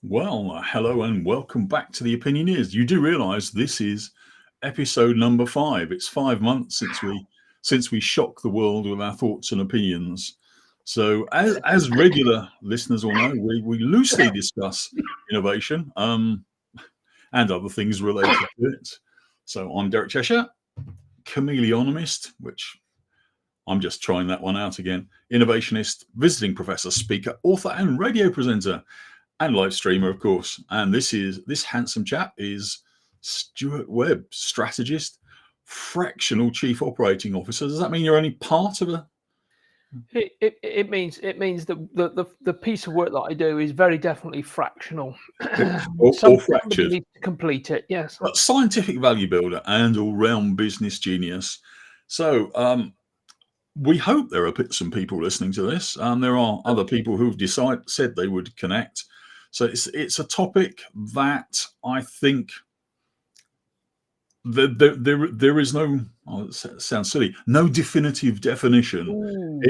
Well, hello and welcome back to the Opinioneers. You do realise this is episode number 5. It's 5 months since we shock the world with our thoughts and opinions. So, as regular listeners will know, we loosely discuss innovation and other things related to it. So, I'm Derek Cheshire, Chameleonomist, which I'm just trying that one out again. Innovationist, visiting professor, speaker, author, and radio presenter. And live streamer, of course. And this handsome chap is Stuart Webb Strategist, fractional chief operating officer. Does that mean you're only part of a? It means that the piece of work that I do is very definitely fractional. or fractured. Needs to complete it. Yes. But scientific value builder and all-round business genius. So we hope there are some people listening to this. There are other people who've said they would connect. So it's a topic that I think there is no. It sounds silly. No definitive definition. Ooh.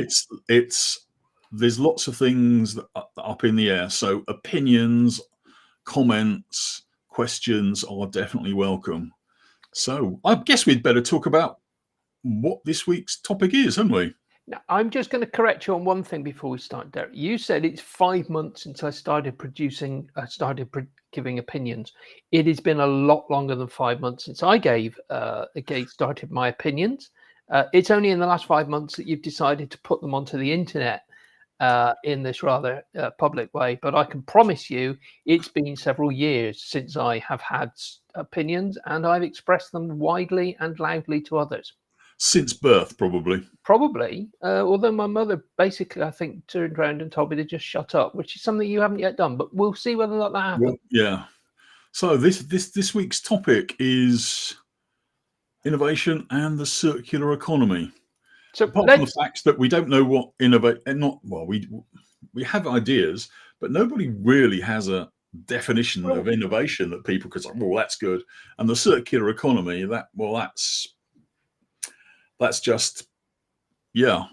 There's lots of things that are up in the air. So opinions, comments, questions are definitely welcome. So I guess we'd better talk about what this week's topic is, haven't we? Now, I'm just going to correct you on one thing before we start, Derek. You said it's 5 months since I started giving opinions. It has been a lot longer than 5 months since I started my opinions. It's only in the last 5 months that you've decided to put them onto the internet in this rather public way. But I can promise you it's been several years since I have had opinions and I've expressed them widely and loudly to others. Since birth, probably. Although my mother basically, I think, turned around and told me to just shut up, which is something you haven't yet done. But we'll see whether or not that happens. Well, yeah. So this week's topic is innovation and the circular economy. So apart from the fact that we don't know what we have ideas, but nobody really has a definition of innovation that people could say, well, that's good. And the circular economy, that's just, yeah.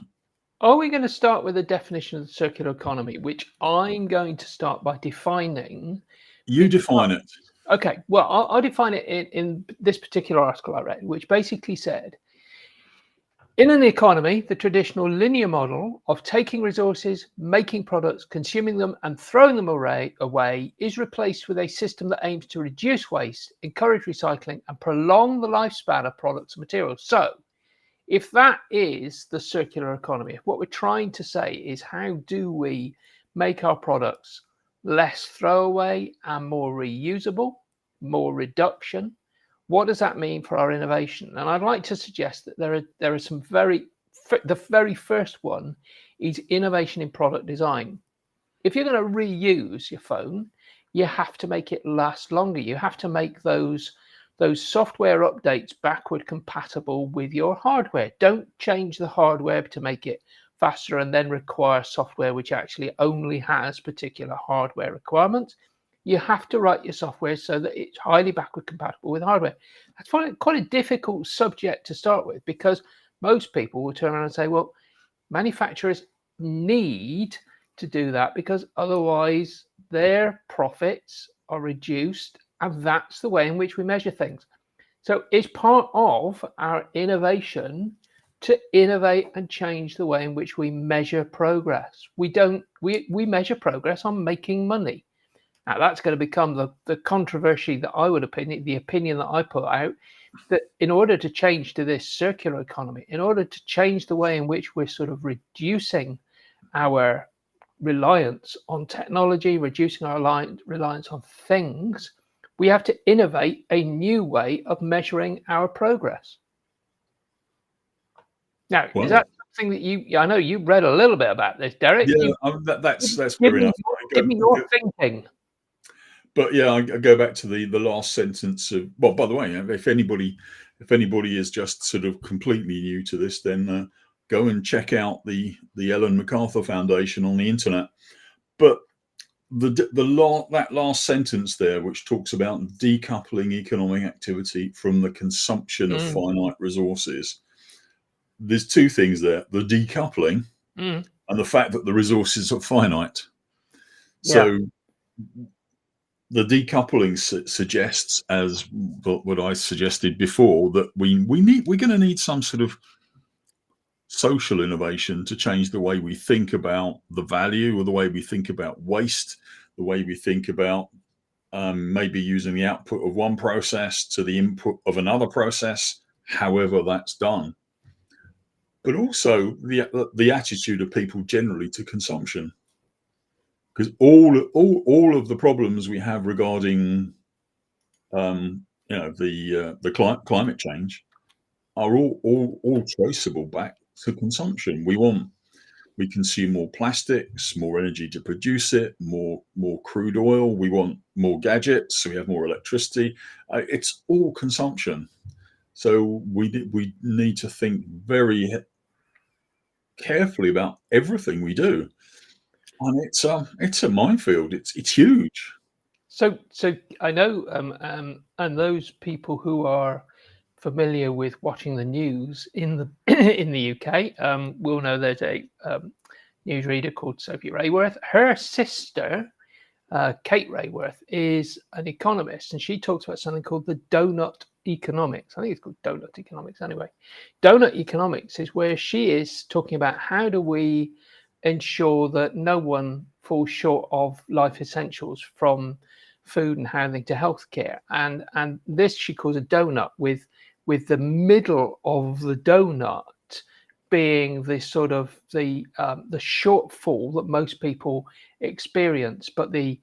Are we going to start with a definition of the circular economy, which I'm going to start by defining? You define it. Okay, well, I'll define it in this particular article I read, which basically said, in an economy, the traditional linear model of taking resources, making products, consuming them, and throwing them away is replaced with a system that aims to reduce waste, encourage recycling, and prolong the lifespan of products and materials. So, if that is the circular economy, what we're trying to say is how do we make our products less throwaway and more reusable, more reduction? What does that mean for our innovation? And I'd like to suggest that there are some the very first one is innovation in product design. If you're going to reuse your phone, you have to make it last longer. You have to make those software updates backward compatible with your hardware. Don't change the hardware to make it faster and then require software which actually only has particular hardware requirements. You have to write your software so that it's highly backward compatible with hardware. That's quite a difficult subject to start with because most people will turn around and say, well, manufacturers need to do that because otherwise their profits are reduced. And that's the way in which we measure things. So it's part of our innovation to innovate and change the way in which we measure progress. We measure progress on making money. Now that's going to become the controversy that the opinion that I put out, that in order to change to this circular economy, in order to change the way in which we're sort of reducing our reliance on technology, reducing our reliance on things, we have to innovate a new way of measuring our progress. Now, is that something that I know you read a little bit about this, Derek? Yeah, that's fair enough. Give me your thinking. But yeah, I go back to the last sentence of, well, by the way, if anybody is just sort of completely new to this, then go and check out the Ellen MacArthur Foundation on the internet. But that last sentence there, which talks about decoupling economic activity from the consumption of finite resources, there's two things there: the decoupling and the fact that the resources are finite. So the decoupling suggests, as what I suggested before, that we're going to need some sort of social innovation to change the way we think about the value, or the way we think about waste, the way we think about maybe using the output of one process to the input of another process, however that's done. But also the attitude of people generally to consumption, because all of the problems we have regarding the climate change are all traceable back to consumption. We consume more plastics, more energy to produce it, more crude oil. We want more gadgets, so we have more electricity. It's all consumption. So we need to think very carefully about everything we do, and it's a minefield. It's huge. So I know, and those people who are familiar with watching the news in the in the UK will know there's a newsreader called Sophie Rayworth. Her sister, Kate Rayworth, is an economist, and she talks about something called the donut economics. I think it's called donut economics anyway. Donut economics is where she is talking about how do we ensure that no one falls short of life essentials, from food and housing to healthcare, and this she calls a donut, with the middle of the donut being the sort of the shortfall that most people experience, but the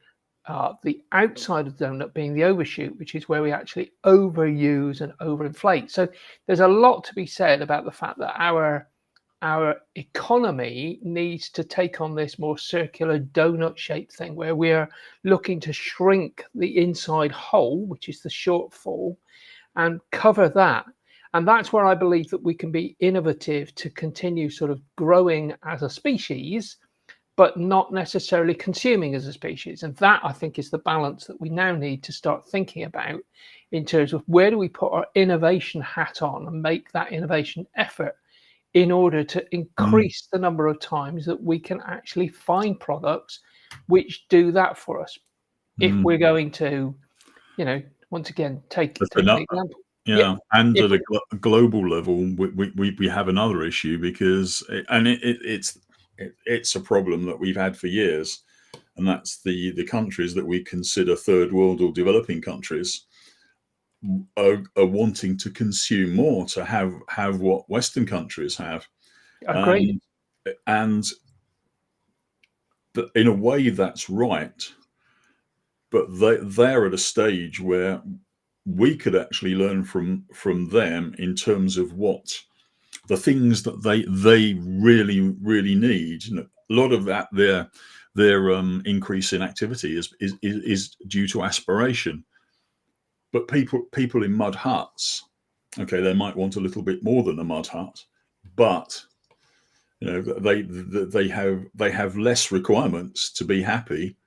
outside of the donut being the overshoot, which is where we actually overuse and overinflate. So there's a lot to be said about the fact that our economy needs to take on this more circular donut-shaped thing, where we're looking to shrink the inside hole, which is the shortfall, and cover that. And that's where I believe that we can be innovative to continue sort of growing as a species, but not necessarily consuming as a species. And that, I think, is the balance that we now need to start thinking about, in terms of where do we put our innovation hat on and make that innovation effort in order to increase the number of times that we can actually find products which do that for us. If we're going to, once again, take an example. Yeah, and at a global level, we have another issue, because it's a problem that we've had for years, and that's the countries that we consider third world or developing countries are wanting to consume more, to have what Western countries have. Agreed. And in a way, that's right, but they're at a stage where we could actually learn from them in terms of what the things that they really need. A lot of that, their increase in activity is due to aspiration. But people in mud huts, okay, they might want a little bit more than a mud hut, but they have less requirements to be happy.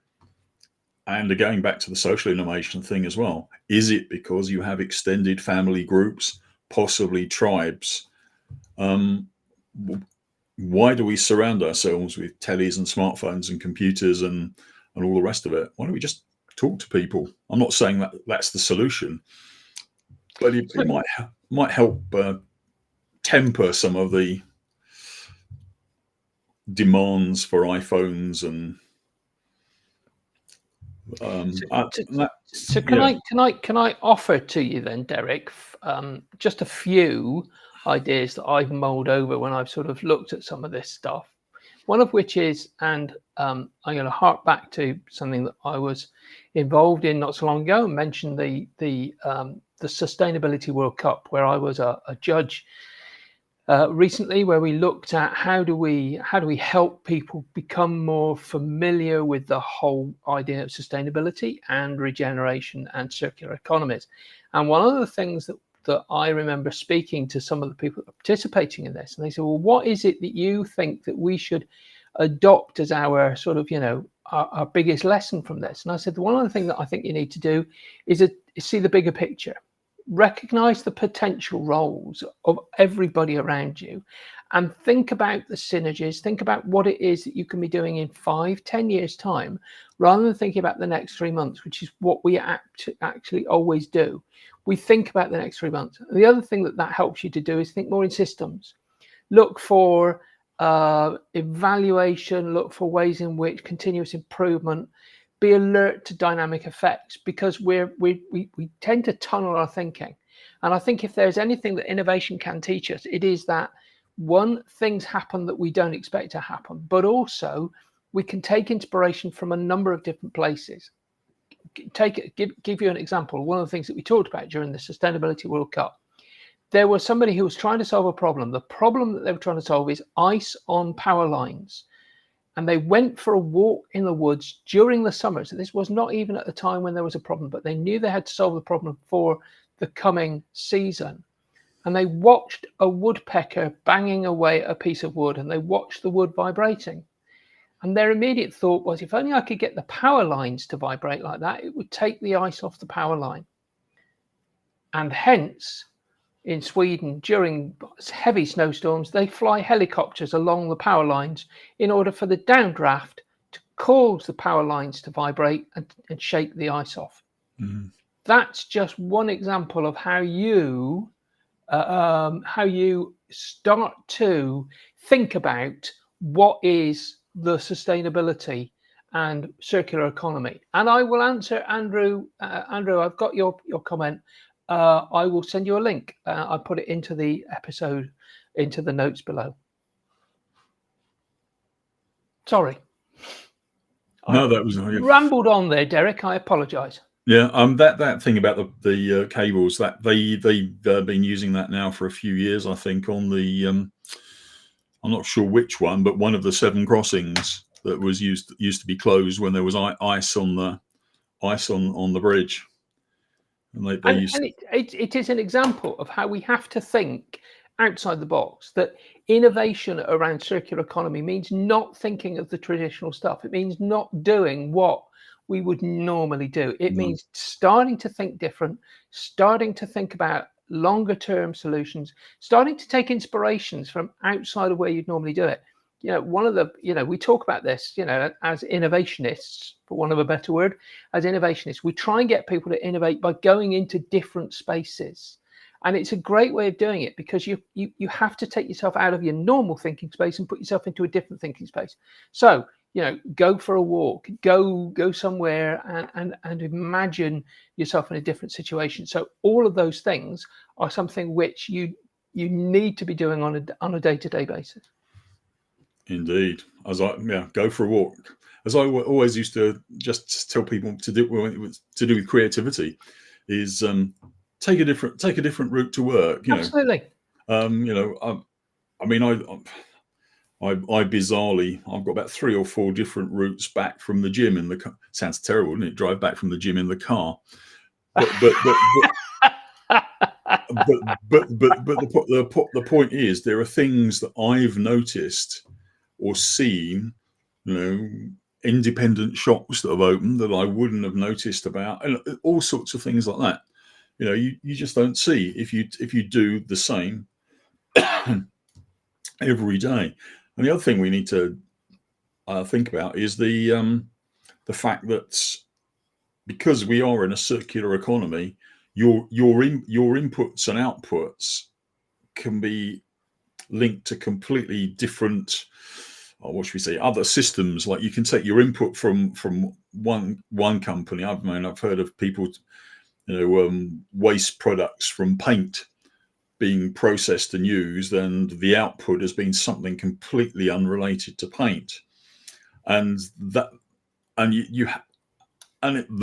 And going back to the social innovation thing as well, is it because you have extended family groups, possibly tribes? Why do we surround ourselves with tellies and smartphones and computers and all the rest of it? Why don't we just talk to people? I'm not saying that that's the solution, but it might help temper some of the demands for iPhones and. Can I offer to you then, Derek, just a few ideas that I've mulled over when I've sort of looked at some of this stuff. One of which is, and I'm going to hark back to something that I was involved in not so long ago, and mention the Sustainability World Cup, where I was a judge recently, where we looked at how do we help people become more familiar with the whole idea of sustainability and regeneration and circular economies. And one of the things that I remember speaking to some of the people participating in this, and they said, well, what is it that you think that we should adopt as our sort of, our biggest lesson from this? And I said, one of the things that I think you need to do is see the bigger picture. recognize the potential roles of everybody around you, and think about the synergies, think about what it is that you can be doing in 5-10 years time, rather than thinking about the next 3 months, which is what we actually always do. We think about the next 3 months. And the other thing that helps you to do is think more in systems. Look for evaluation, look for ways in which continuous improvement, be alert to dynamic effects, because we tend to tunnel our thinking. And I think if there's anything that innovation can teach us, it is that, one, things happen that we don't expect to happen, but also we can take inspiration from a number of different places. Give you an example. One of the things that we talked about during the Sustainability World Cup, there was somebody who was trying to solve a problem. The problem that they were trying to solve is ice on power lines. And they went for a walk in the woods during the summer. So this was not even at the time when there was a problem, but they knew they had to solve the problem for the coming season. And they watched a woodpecker banging away at a piece of wood, and they watched the wood vibrating. And their immediate thought was, if only I could get the power lines to vibrate like that, it would take the ice off the power line. And hence, in Sweden, during heavy snowstorms, they fly helicopters along the power lines in order for the downdraft to cause the power lines to vibrate and shake the ice off. Mm-hmm. That's just one example of how you start to think about what is the sustainability and circular economy. And I will answer, Andrew. Andrew, I've got your comment. I will send you a link. I put it into the episode, into the notes below. Sorry. No, that was rambled on there, Derek. I apologise. Yeah, that thing about the cables, that they've been using that now for a few years, I think, on the I'm not sure which one, but one of the 7 crossings that was used to be closed when there was ice on the bridge. And it is an example of how we have to think outside the box, that innovation around circular economy means not thinking of the traditional stuff. It means not doing what we would normally do. It means starting to think different, starting to think about longer term solutions, starting to take inspirations from outside of where you'd normally do it. You know, one of the, we talk about this, as innovationists, for want of a better word, as innovationists, we try and get people to innovate by going into different spaces. And it's a great way of doing it, because you have to take yourself out of your normal thinking space and put yourself into a different thinking space. So, go for a walk, go somewhere and imagine yourself in a different situation. So all of those things are something which you need to be doing on a day-to-day basis. Indeed. Go for a walk. As I always used to just tell people to do with creativity, is take a different route to work. Absolutely. I bizarrely, I've got about 3 or 4 different routes back from the gym in the car. Sounds terrible, doesn't it? Drive back from the gym in the car. But the point is, there are things that I've noticed or seen, independent shops that have opened that I wouldn't have noticed about, and all sorts of things like that. You just don't see if you do the same every day. And the other thing we need to think about is the fact that, because we are in a circular economy, your inputs and outputs can be linked to completely different, what should we say, other systems. Like, you can take your input from one company. I've heard of people, waste products from paint being processed and used, and the output has been something completely unrelated to paint. And the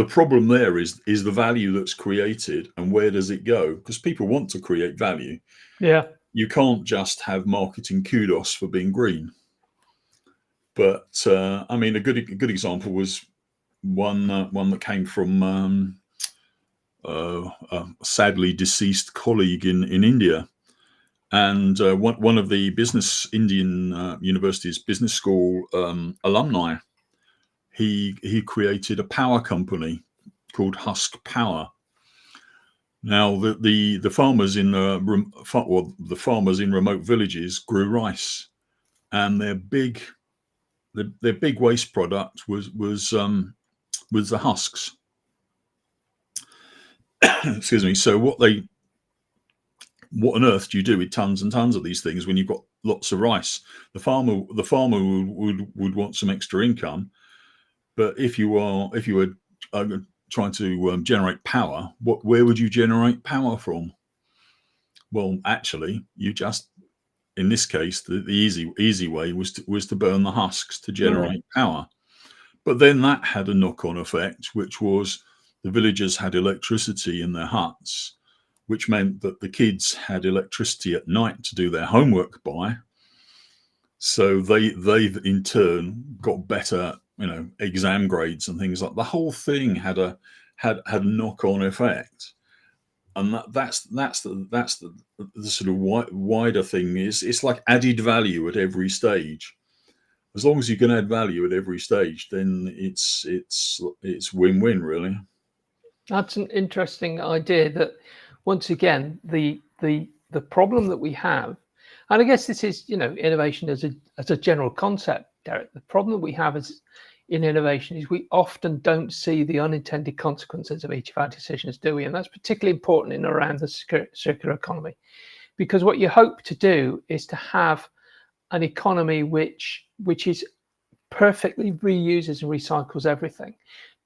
problem there is the value that's created, and where does it go? Because people want to create value. Yeah. You can't just have marketing kudos for being green. But a good example was one that came from a sadly deceased colleague in India, and one of the Indian university's business school alumni. He created a power company called Husk Power, Now, the farmers in the farmers in remote villages grew rice, and their big waste product was the husks. Excuse me. So what on earth do you do with tons and tons of these things when you've got lots of rice? The farmer would want some extra income, but if you were trying to generate power, where would you generate power from? Well, actually, you just, in this case, the easy way was to burn the husks to generate power. But then that had a knock-on effect, which was the villagers had electricity in their huts, which meant that the kids had electricity at night to do their homework by. So they in turn got better, exam grades and things like that. The whole thing had a knock-on effect, and that's the sort of wider thing. Is it's like added value at every stage. As long as you can add value at every stage, then it's win-win, really. That's an interesting idea. That once again, the problem that we have, and I guess this is innovation as a general concept, Derek. The problem that we have in innovation is we often don't see the unintended consequences of each of our decisions, do we? And that's particularly important in around the circular economy, because what you hope to do is to have an economy which is perfectly reuses and recycles everything.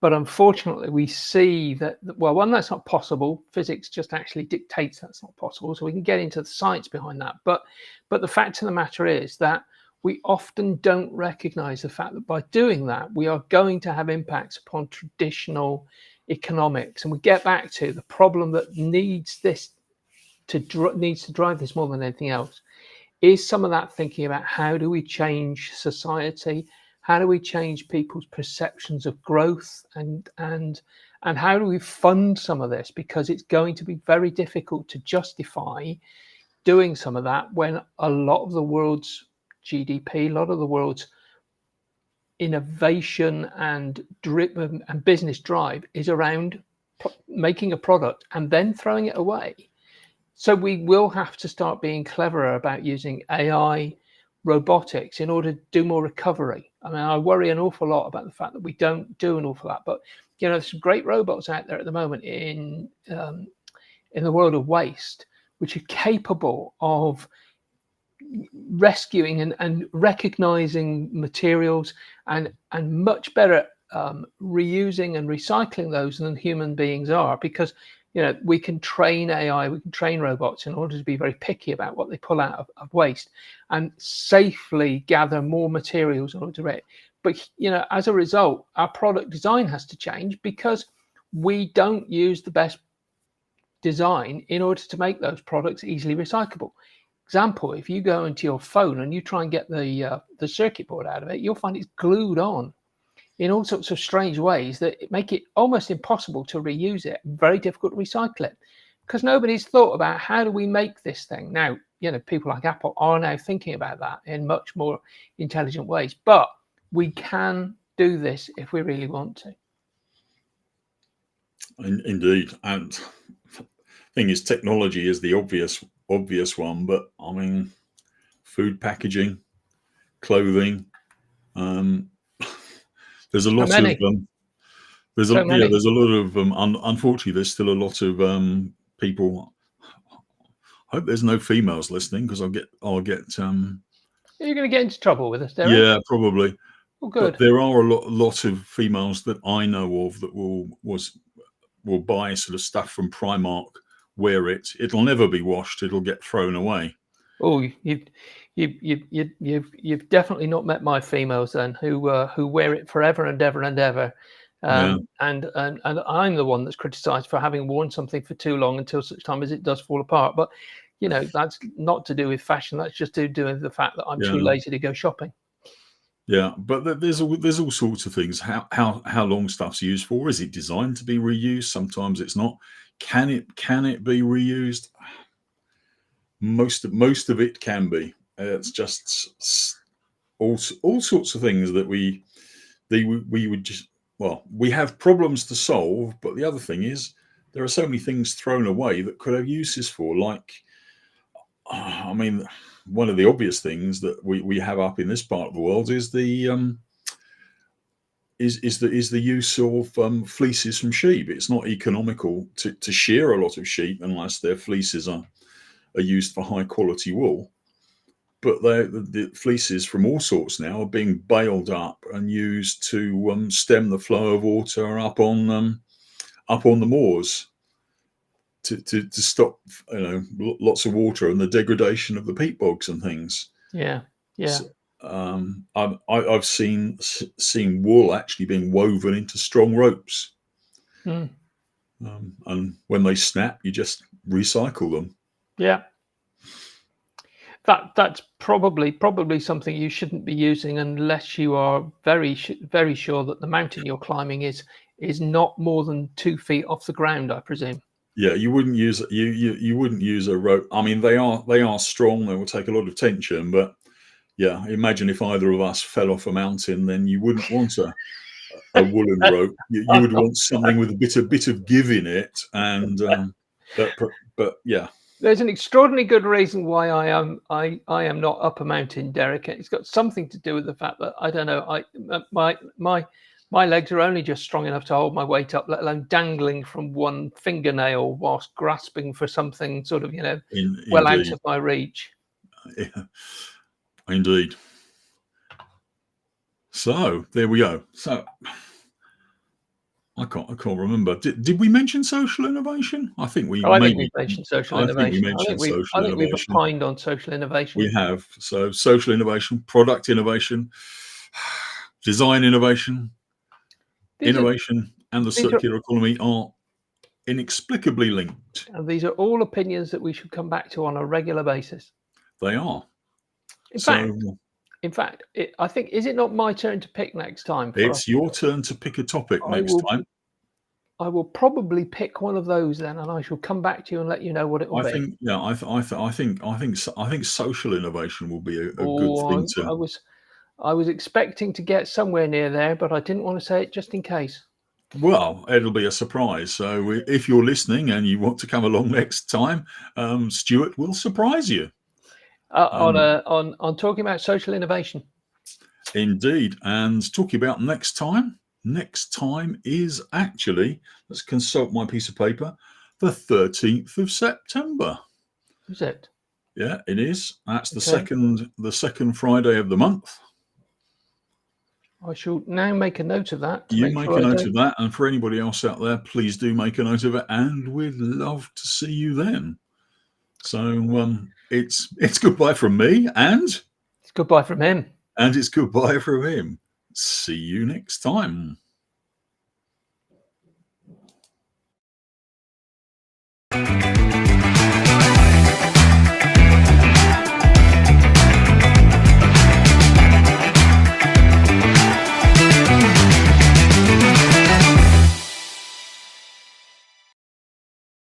But unfortunately, we see that, well, one, that's not possible. Physics just actually dictates that's not possible. So we can get into the science behind that. But the fact of the matter is that we often don't recognize the fact that by doing that, we are going to have impacts upon traditional economics. And we get back to the problem that needs to drive this more than anything else is some of that thinking about how do we change society, how do we change people's perceptions of growth, and how do we fund some of this, because it's going to be very difficult to justify doing some of that when a lot of the world's GDP, a lot of the world's innovation and business drive is around making a product and then throwing it away. So we will have to start being cleverer about using AI, robotics in order to do more recovery. I mean, I worry an awful lot about the fact that we don't do an awful lot. But there's some great robots out there at the moment in the world of waste, which are capable of rescuing and recognizing materials and much better reusing and recycling those than human beings are, because we can train AI, we can train robots in order to be very picky about what they pull out of waste and safely gather more materials in order to rate. But as a result, our product design has to change because we don't use the best design in order to make those products easily recyclable. Example, if you go into your phone and you try and get the circuit board out of it, you'll find it's glued on in all sorts of strange ways that make it almost impossible to reuse it, very difficult to recycle it, because nobody's thought about how do we make this thing. Now, people like Apple are now thinking about that in much more intelligent ways, but we can do this if we really want to. Indeed. And thing is, technology is the obvious one, but I mean, food packaging, clothing, there's a lot of there's a lot of unfortunately there's still a lot of people. I hope there's no females listening, because I'll get You're going to get into trouble with us, Derek. Yeah, probably. Well, good. But there are a lot of females that I know of that will buy sort of stuff from Primark, wear it. It'll never be washed. It'll get thrown away. Oh, you've definitely not met my females then, who wear it forever and ever and ever. And I'm the one that's criticised for having worn something for too long until such time as it does fall apart. But that's not to do with fashion. That's just to do with the fact that I'm too lazy to go shopping. Yeah, but there's all sorts of things. How long stuff's used for? Is it designed to be reused? Sometimes it's not. Can it be reused? Most of it can be. It's just all sorts of things that we would just, well, we have problems to solve. But the other thing is, there are so many things thrown away that could have uses for, like, I mean, one of the obvious things that we have up in this part of the world is the use of fleeces from sheep. It's not economical to shear a lot of sheep unless their fleeces are used for high quality wool. But the fleeces from all sorts now are being baled up and used to stem the flow of water up on the moors to stop lots of water and the degradation of the peat bogs and things. Yeah. So, I've seen wool actually being woven into strong ropes, and when they snap, you just recycle them. Yeah. That's probably something you shouldn't be using unless you are very sure that the mountain you're climbing is not more than 2 feet off the ground, I presume. Yeah, you wouldn't use you wouldn't use a rope. I mean, they are strong. They will take a lot of tension, but yeah, imagine if either of us fell off a mountain, then you wouldn't want a woolen rope. You would want something with a bit of give in it, and but yeah. There's an extraordinarily good reason why I am not up a mountain, Derek. It's got something to do with the fact that I don't know. My legs are only just strong enough to hold my weight up, let alone dangling from one fingernail whilst grasping for something sort of well out of my reach. Yeah, indeed. So there we go. So I can't remember. Did we mention social innovation? I think we. I think we mentioned social innovation. I think we mentioned social innovation. We've opined on social innovation. We have. So social innovation, product innovation, design innovation, innovation, and the circular economy are inexplicably linked. And these are all opinions that we should come back to on a regular basis. They are. In fact, I think, is it not my turn to pick next time? It's your turn to pick a topic next time. I will probably pick one of those then, and I shall come back to you and let you know what it will be. I think social innovation will be a good thing to. I was expecting to get somewhere near there, but I didn't want to say it just in case. Well, it'll be a surprise. So if you're listening and you want to come along next time, Stuart will surprise you. On talking about social innovation. Indeed. And talking about next time is actually, let's consult my piece of paper, the 13th of September. Is it? Yeah, it is. That's the second Friday of the month. I shall now make a note of that. You make a note of that, and for anybody else out there, please do make a note of it, and we'd love to see you then. So it's goodbye from me, and it's goodbye from him. And it's goodbye from him. See you next time.